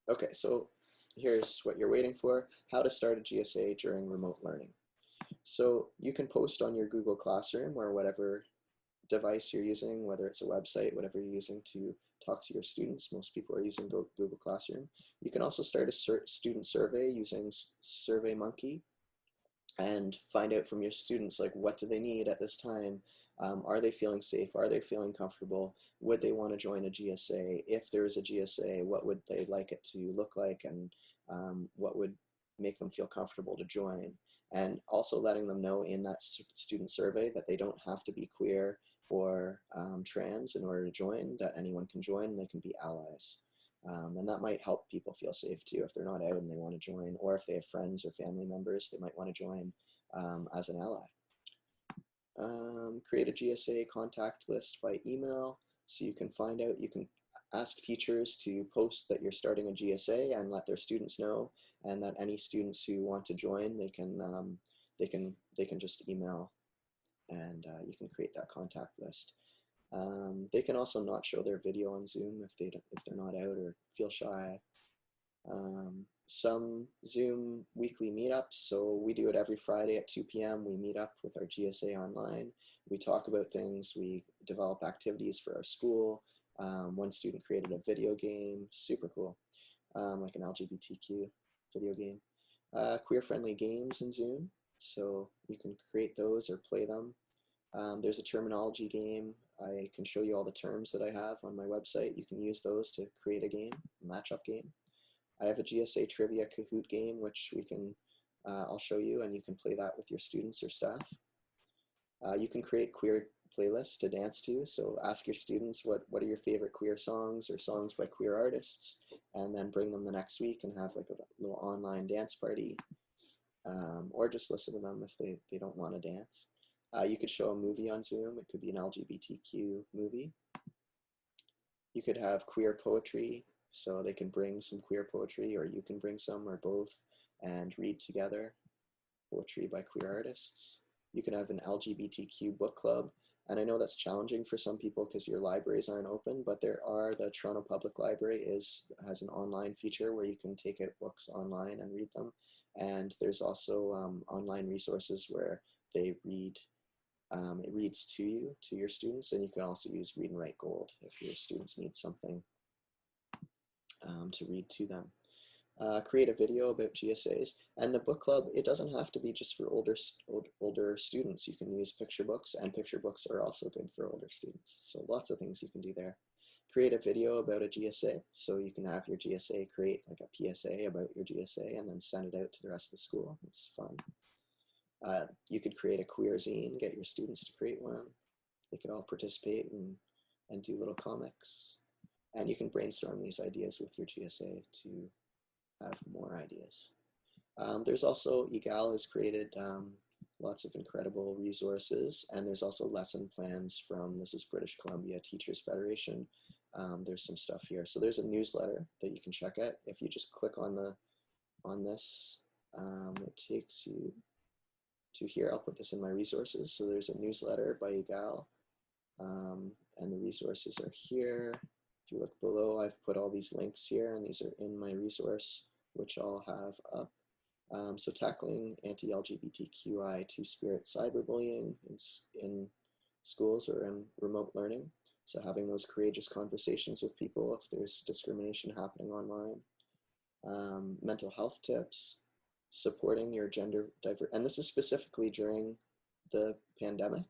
Okay, so here's what you're waiting for: how to start a GSA during remote learning. So you can post on your Google Classroom or whatever device you're using, whether it's a website, whatever you're using to talk to your students. Most people are using Google Classroom. You can also start a student survey using SurveyMonkey and find out from your students, like, what do they need at this time? Are they feeling safe? Are they feeling comfortable? Would they want to join a GSA? If there is a GSA, what would they like it to look like, and what would make them feel comfortable to join? And also letting them know in that student survey that they don't have to be queer or trans in order to join, that anyone can join and they can be allies. And that might help people feel safe too if they're not out and they want to join, or if they have friends or family members, they might want to join as an ally. Create a GSA contact list by email so you can find out, you can ask teachers to post that you're starting a GSA and let their students know, and that any students who want to join, they can just email, and you can create that contact list. They can also not show their video on Zoom if they're not out or feel shy. Some Zoom weekly meetups. So we do it every Friday at 2 p.m. We meet up with our GSA online. We talk about things. We develop activities for our school. One student created a video game, super cool, like an LGBTQ video game. Queer-friendly games in Zoom. So you can create those or play them. There's a terminology game. I can show you all the terms that I have on my website. You can use those to create a game, a matchup game. I have a GSA trivia Kahoot game, which I'll show you, and you can play that with your students or staff. You can create queer playlists to dance to. So ask your students what are your favorite queer songs or songs by queer artists, and then bring them the next week and have like a little online dance party, or just listen to them if they don't want to dance. You could show a movie on Zoom. It could be an LGBTQ movie. You could have queer poetry, so they can bring some queer poetry, or you can bring some, or both, and read together poetry by queer artists. You can have an LGBTQ book club, and I know that's challenging for some people because your libraries aren't open, but the Toronto Public Library has an online feature where you can take out books online and read them, and there's also online resources where they read it reads to you, to your students, and you can also use Read and Write Gold if your students need something to read to them. Create a video about GSAs, and the book club, it doesn't have to be just for older students. You can use picture books, and picture books are also good for older students. So lots of things you can do there. Create a video about a GSA, so you can have your GSA create like a PSA about your GSA and then send it out to the rest of the school. It's fun. You could create a queer zine, get your students to create one. They could all participate and do little comics. And you can brainstorm these ideas with your GSA to have more ideas. There's also, EGAL has created lots of incredible resources, and there's also lesson plans from, this is British Columbia Teachers Federation. There's some stuff here. So there's a newsletter that you can check out. If you just click on this, it takes you to here. I'll put this in my resources. So there's a newsletter by EGAL, and the resources are here. If you look below, I've put all these links here, and these are in my resource, which I'll have up. So tackling anti-LGBTQI two-spirit cyberbullying in schools or in remote learning. So having those courageous conversations with people if there's discrimination happening online. Mental health tips, supporting your gender diverse, and this is specifically during the pandemic,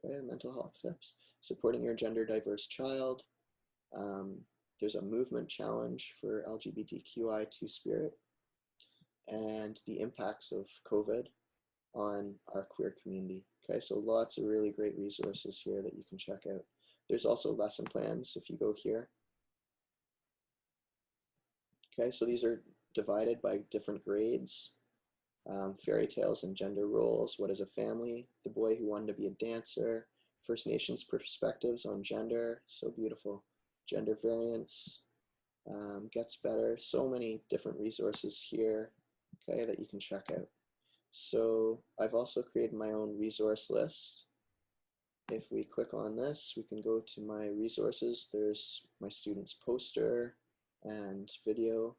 okay, mental health tips, supporting your gender diverse child. There's a movement challenge for LGBTQI two-spirit, and the impacts of COVID on our queer community. Okay, so lots of really great resources here that you can check out. There's also lesson plans if you go here. Okay, so these are divided by different grades. Fairy tales and gender roles, what is a family, the boy who wanted to be a dancer, First Nations perspectives on gender, so beautiful, gender variance, gets better, so many different resources here, okay, that you can check out. So I've also created my own resource list. If we click on this, we can go to my resources. There's my students poster and video.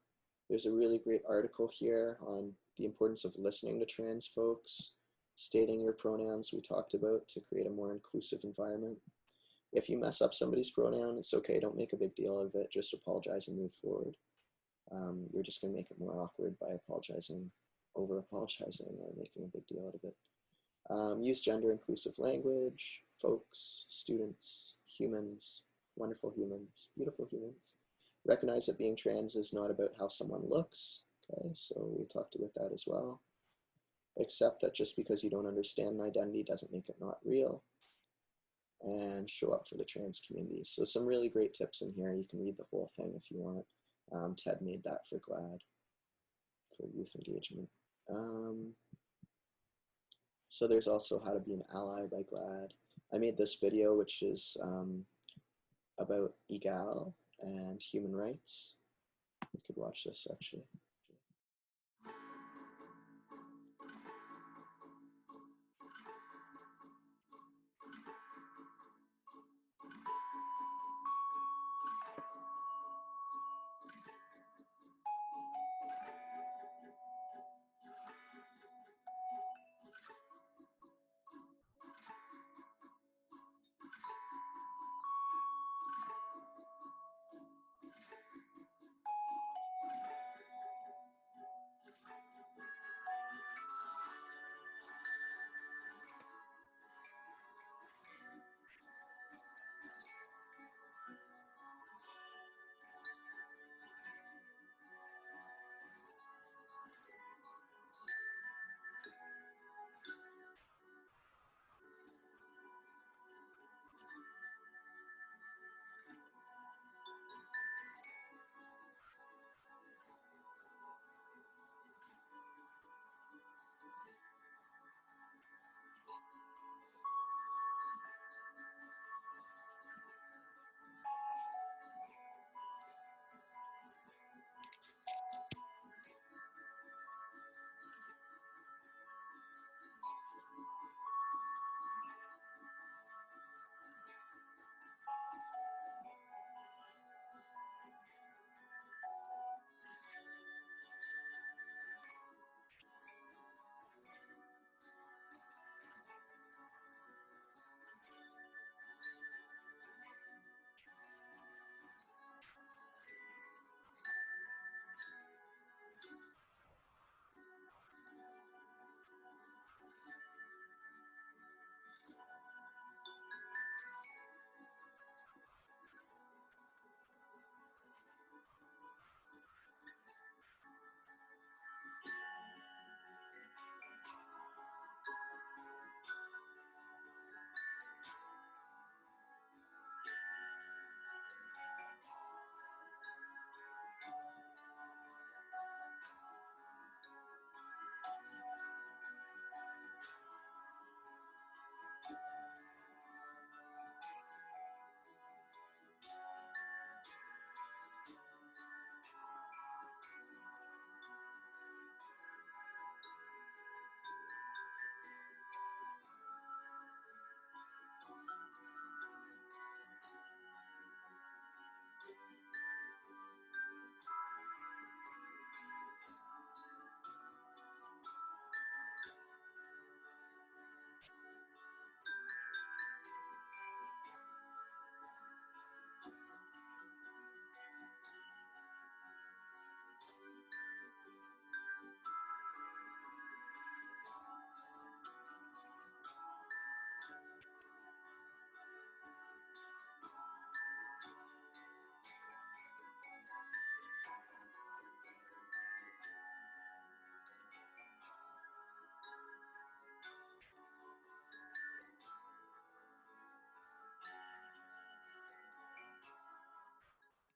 There's a really great article here on the importance of listening to trans folks, stating your pronouns we talked about to create a more inclusive environment. If you mess up somebody's pronoun, it's okay, don't make a big deal out of it, just apologize and move forward. You're just gonna make it more awkward by over apologizing or making a big deal out of it. Use gender inclusive language, folks, students, humans, wonderful humans, beautiful humans. Recognize that being trans is not about how someone looks. Okay, so we talked about that as well. Accept that just because you don't understand an identity doesn't make it not real. And show up for the trans community. So some really great tips in here. You can read the whole thing if you want. Ted made that for GLAAD, for youth engagement. So there's also how to be an ally by GLAAD. I made this video, which is about egal and human rights. You could watch this actually.